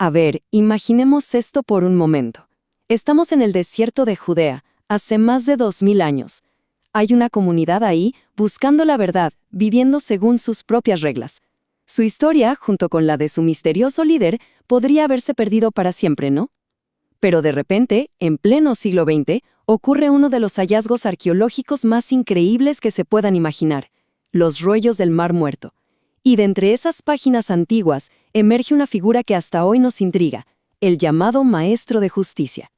A ver, imaginemos esto por un momento. Estamos en el desierto de Judea, hace más de 2000 años. Hay una comunidad ahí buscando la verdad, viviendo según sus propias reglas. Su historia, junto con la de su misterioso líder, podría haberse perdido para siempre, ¿no? Pero de repente, en pleno siglo XX, ocurre uno de los hallazgos arqueológicos más increíbles que se puedan imaginar: los rollos del Mar Muerto. Y de entre esas páginas antiguas emerge una figura que hasta hoy nos intriga: el llamado Maestro de Justicia.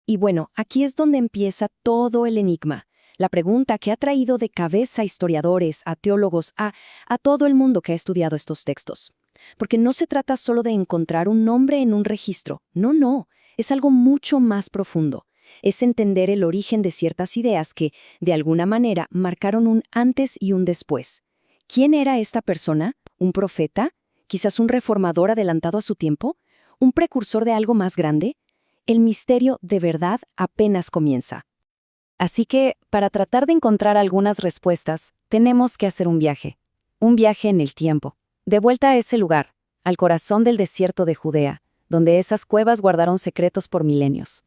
Y bueno, aquí es donde empieza todo el enigma. La pregunta que ha traído de cabeza a historiadores, a teólogos, a todo el mundo que ha estudiado estos textos. Porque no se trata solo de encontrar un nombre en un registro. No. Es algo mucho más profundo. Es entender el origen de ciertas ideas que, de alguna manera, marcaron un antes y un después. ¿Quién era esta persona? ¿Un profeta? ¿Quizás un reformador adelantado a su tiempo? ¿Un precursor de algo más grande? El misterio de verdad apenas comienza. Así que, para tratar de encontrar algunas respuestas, tenemos que hacer un viaje en el tiempo, de vuelta a ese lugar, al corazón del desierto de Judea, donde esas cuevas guardaron secretos por milenios.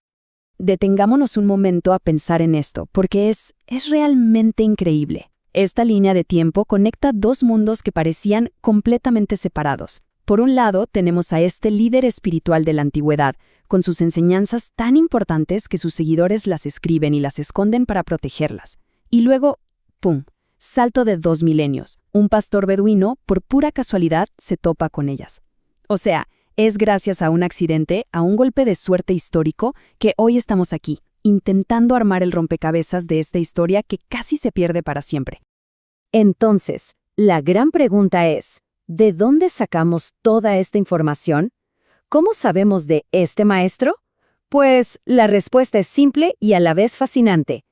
Detengámonos un momento a pensar en esto, porque es realmente increíble. Esta línea de tiempo conecta dos mundos que parecían completamente separados. Por un lado, tenemos a este líder espiritual de la antigüedad, con sus enseñanzas tan importantes que sus seguidores las escriben y las esconden para protegerlas. Y luego, ¡pum!, salto de 2 milenios. Un pastor beduino, por pura casualidad, se topa con ellas. O sea, es gracias a un accidente, a un golpe de suerte histórico, que hoy estamos aquí, intentando armar el rompecabezas de esta historia que casi se pierde para siempre. Entonces, la gran pregunta es: ¿de dónde sacamos toda esta información? ¿Cómo sabemos de este maestro? Pues la respuesta es simple y a la vez fascinante.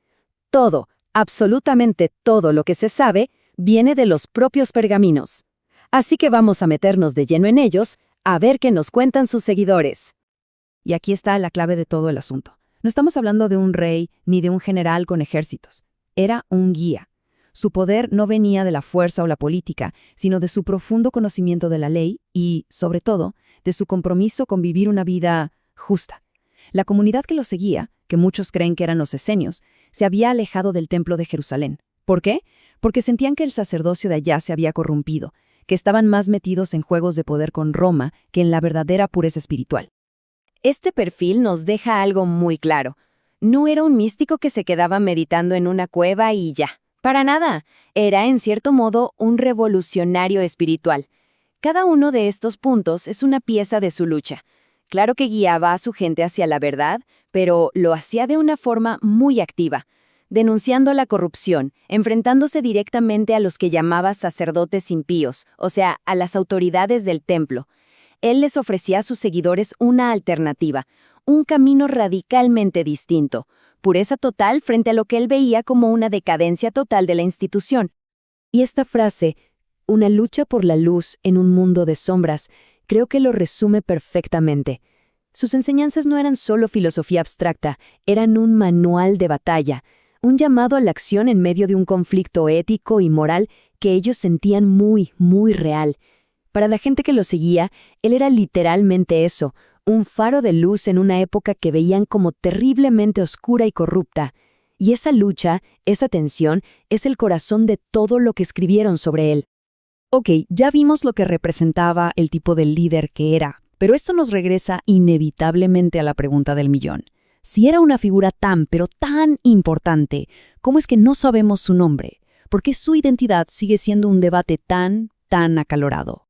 Todo, absolutamente todo lo que se sabe, viene de los propios pergaminos. Así que vamos a meternos de lleno en ellos, a ver qué nos cuentan sus seguidores. Y aquí está la clave de todo el asunto. No estamos hablando de un rey ni de un general con ejércitos. Era un guía. Su poder no venía de la fuerza o la política, sino de su profundo conocimiento de la ley y, sobre todo, de su compromiso con vivir una vida justa. La comunidad que lo seguía, que muchos creen que eran los esenios, se había alejado del templo de Jerusalén. ¿Por qué? Porque sentían que el sacerdocio de allá se había corrompido, que estaban más metidos en juegos de poder con Roma que en la verdadera pureza espiritual. Este perfil nos deja algo muy claro. No era un místico que se quedaba meditando en una cueva y ya. Para nada. Era, en cierto modo, un revolucionario espiritual. Cada uno de estos puntos es una pieza de su lucha. Claro que guiaba a su gente hacia la verdad, pero lo hacía de una forma muy activa, denunciando la corrupción, enfrentándose directamente a los que llamaba sacerdotes impíos, o sea, a las autoridades del templo. Él les ofrecía a sus seguidores una alternativa, un camino radicalmente distinto, pureza total frente a lo que él veía como una decadencia total de la institución. Y esta frase, una lucha por la luz en un mundo de sombras, creo que lo resume perfectamente. Sus enseñanzas no eran solo filosofía abstracta, eran un manual de batalla, un llamado a la acción en medio de un conflicto ético y moral que ellos sentían muy, muy real. Para la gente que lo seguía, él era literalmente eso, un faro de luz en una época que veían como terriblemente oscura y corrupta. Y esa lucha, esa tensión, es el corazón de todo lo que escribieron sobre él. Ok, ya vimos lo que representaba el tipo de líder que era, pero esto nos regresa inevitablemente a la pregunta del millón. Si era una figura tan, pero tan importante, ¿cómo es que no sabemos su nombre? ¿Por qué su identidad sigue siendo un debate tan acalorado?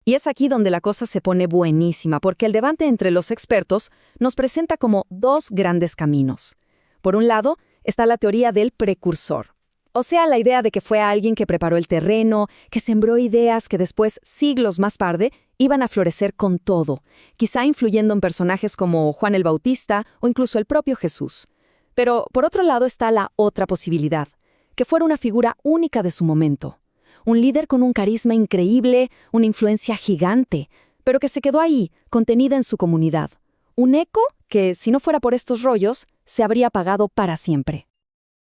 Y es aquí donde la cosa se pone buenísima, porque el debate entre los expertos nos presenta como dos grandes caminos. Por un lado, está la teoría del precursor. O sea, la idea de que fue alguien que preparó el terreno, que sembró ideas que después, siglos más tarde, iban a florecer con todo, quizá influyendo en personajes como Juan el Bautista o incluso el propio Jesús. Pero, por otro lado, está la otra posibilidad, que fuera una figura única de su momento. Un líder con un carisma increíble, una influencia gigante, pero que se quedó ahí, contenida en su comunidad. Un eco que, si no fuera por estos rollos, se habría apagado para siempre.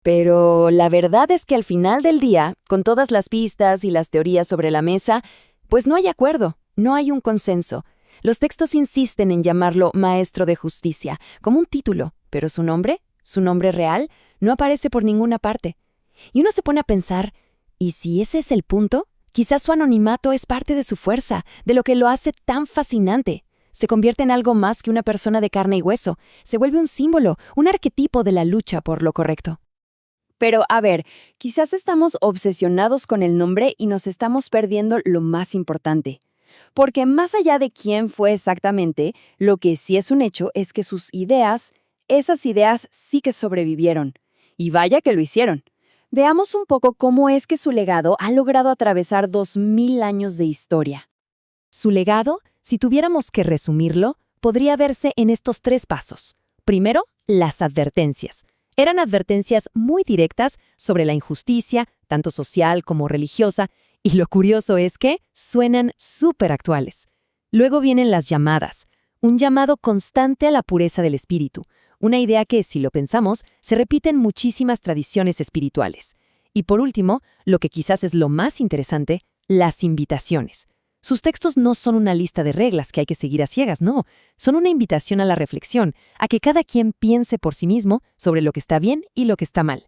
Pero la verdad es que al final del día, con todas las pistas y las teorías sobre la mesa, pues no hay acuerdo, no hay un consenso. Los textos insisten en llamarlo Maestro de Justicia, como un título, pero su nombre real, no aparece por ninguna parte. Y uno se pone a pensar, ¿y si ese es el punto? Quizás su anonimato es parte de su fuerza, de lo que lo hace tan fascinante. Se convierte en algo más que una persona de carne y hueso, se vuelve un símbolo, un arquetipo de la lucha por lo correcto. Pero, a ver, quizás estamos obsesionados con el nombre y nos estamos perdiendo lo más importante. Porque más allá de quién fue exactamente, lo que sí es un hecho es que esas ideas sí que sobrevivieron. Y vaya que lo hicieron. Veamos un poco cómo es que su legado ha logrado atravesar 2000 años de historia. Su legado, si tuviéramos que resumirlo, podría verse en estos 3 pasos. Primero, las advertencias. Eran advertencias muy directas sobre la injusticia, tanto social como religiosa, y lo curioso es que suenan súper actuales. Luego vienen las llamadas, un llamado constante a la pureza del espíritu, una idea que, si lo pensamos, se repite en muchísimas tradiciones espirituales. Y por último, lo que quizás es lo más interesante, las invitaciones. Sus textos no son una lista de reglas que hay que seguir a ciegas, no. Son una invitación a la reflexión, a que cada quien piense por sí mismo sobre lo que está bien y lo que está mal.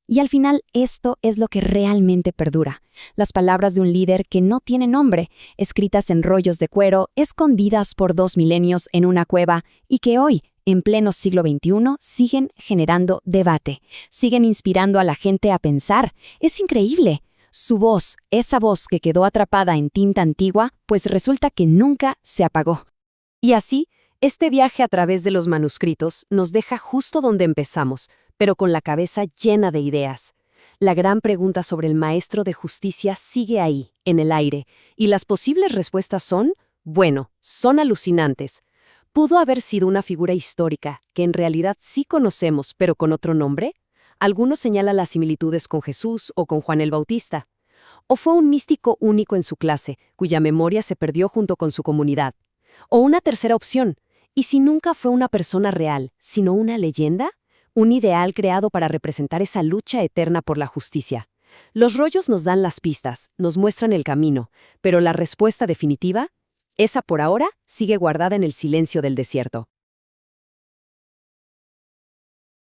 Y al final, esto es lo que realmente perdura. Las palabras de un líder que no tiene nombre, escritas en rollos de cuero, escondidas por 2 milenios en una cueva, y que hoy, en pleno siglo XXI, siguen generando debate, siguen inspirando a la gente a pensar. Es increíble. Su voz, esa voz que quedó atrapada en tinta antigua, pues resulta que nunca se apagó. Y así, este viaje a través de los manuscritos nos deja justo donde empezamos, pero con la cabeza llena de ideas. La gran pregunta sobre el Maestro de Justicia sigue ahí, en el aire, y las posibles respuestas son, bueno, son alucinantes. ¿Pudo haber sido una figura histórica que en realidad sí conocemos, pero con otro nombre? Algunos señalan las similitudes con Jesús o con Juan el Bautista. ¿O fue un místico único en su clase, cuya memoria se perdió junto con su comunidad? O una tercera opción, ¿y si nunca fue una persona real, sino una leyenda? Un ideal creado para representar esa lucha eterna por la justicia. Los rollos nos dan las pistas, nos muestran el camino, pero la respuesta definitiva, esa por ahora, sigue guardada en el silencio del desierto.